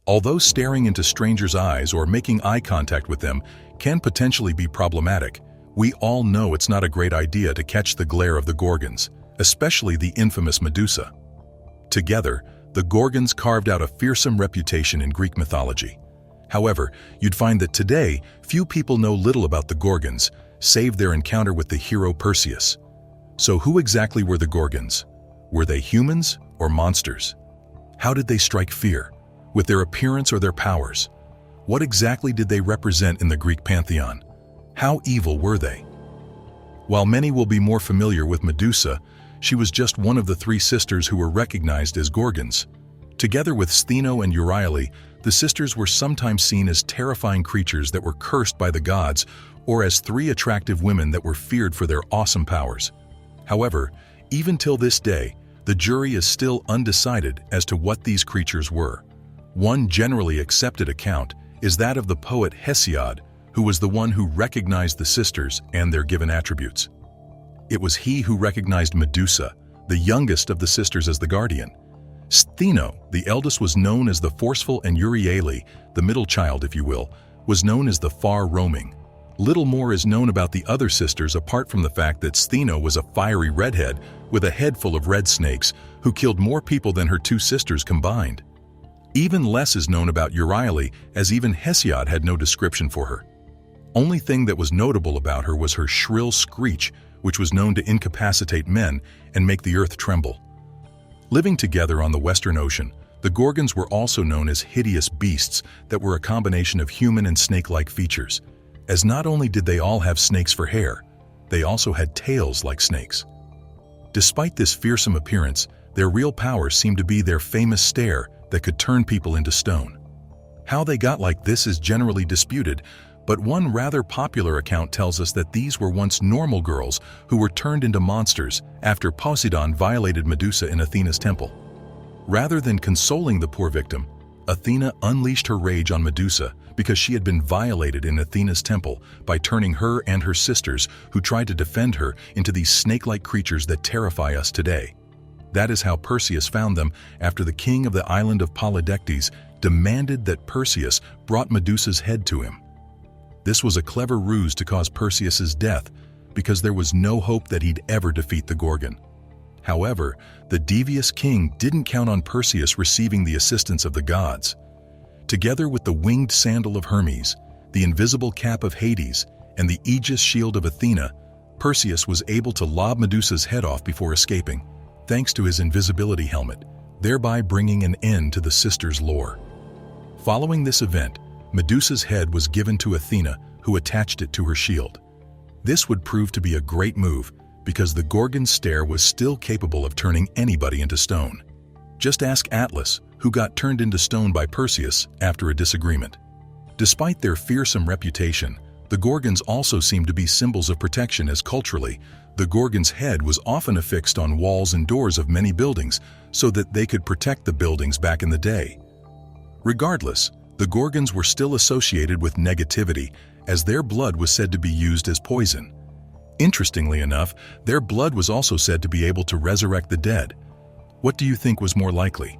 Although staring into strangers' eyes or making eye contact with them can potentially be problematic, we all know it's not a great idea to catch the glare of the Gorgons, especially the infamous Medusa. Together, the Gorgons carved out a fearsome reputation in Greek mythology. However, you'd find that today, few people know little about the Gorgons, save their encounter with the hero Perseus. So who exactly were the Gorgons? Were they humans or monsters? How did they strike fear? With their appearance or their powers? What exactly did they represent in the Greek pantheon? How evil were they? While many will be more familiar with Medusa, she was just one of the three sisters who were recognized as Gorgons. Together with Stheno and Euryale, the sisters were sometimes seen as terrifying creatures that were cursed by the gods, or as three attractive women that were feared for their awesome powers. However, even till this day, the jury is still undecided as to what these creatures were. One generally accepted account is that of the poet Hesiod, who was the one who recognized the sisters and their given attributes. It was he who recognized Medusa, the youngest of the sisters, as the guardian. Stheno, the eldest, was known as the forceful, and Euryale, the middle child if you will, was known as the far-roaming. Little more is known about the other sisters apart from the fact that Stheno was a fiery redhead with a head full of red snakes who killed more people than her two sisters combined. Even less is known about Euryale, as even Hesiod had no description for her. Only thing that was notable about her was her shrill screech, which was known to incapacitate men and make the earth tremble. Living together on the Western Ocean, the Gorgons were also known as hideous beasts that were a combination of human and snake-like features, as not only did they all have snakes for hair, they also had tails like snakes. Despite this fearsome appearance, their real power seemed to be their famous stare that could turn people into stone. How they got like this is generally disputed, but one rather popular account tells us that these were once normal girls who were turned into monsters after Poseidon violated Medusa in Athena's temple. Rather than consoling the poor victim, Athena unleashed her rage on Medusa because she had been violated in Athena's temple by turning her and her sisters, who tried to defend her, into these snake-like creatures that terrify us today. That is how Perseus found them after the king of the island of Polydectes demanded that Perseus brought Medusa's head to him. This was a clever ruse to cause Perseus's death, because there was no hope that he'd ever defeat the Gorgon. However, the devious king didn't count on Perseus receiving the assistance of the gods. Together with the winged sandal of Hermes, the invisible cap of Hades, and the Aegis shield of Athena, Perseus was able to lob Medusa's head off before escaping, thanks to his invisibility helmet, thereby bringing an end to the sisters' lore. Following this event, Medusa's head was given to Athena, who attached it to her shield. This would prove to be a great move, because the Gorgon's stare was still capable of turning anybody into stone. Just ask Atlas, who got turned into stone by Perseus after a disagreement. Despite their fearsome reputation, the Gorgons also seemed to be symbols of protection, as culturally, the Gorgon's head was often affixed on walls and doors of many buildings so that they could protect the buildings back in the day. Regardless, the Gorgons were still associated with negativity, as their blood was said to be used as poison. Interestingly enough, their blood was also said to be able to resurrect the dead. What do you think was more likely?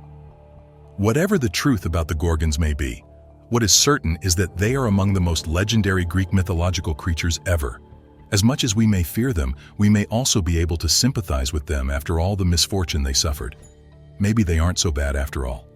Whatever the truth about the Gorgons may be, what is certain is that they are among the most legendary Greek mythological creatures ever. As much as we may fear them, we may also be able to sympathize with them after all the misfortune they suffered. Maybe they aren't so bad after all.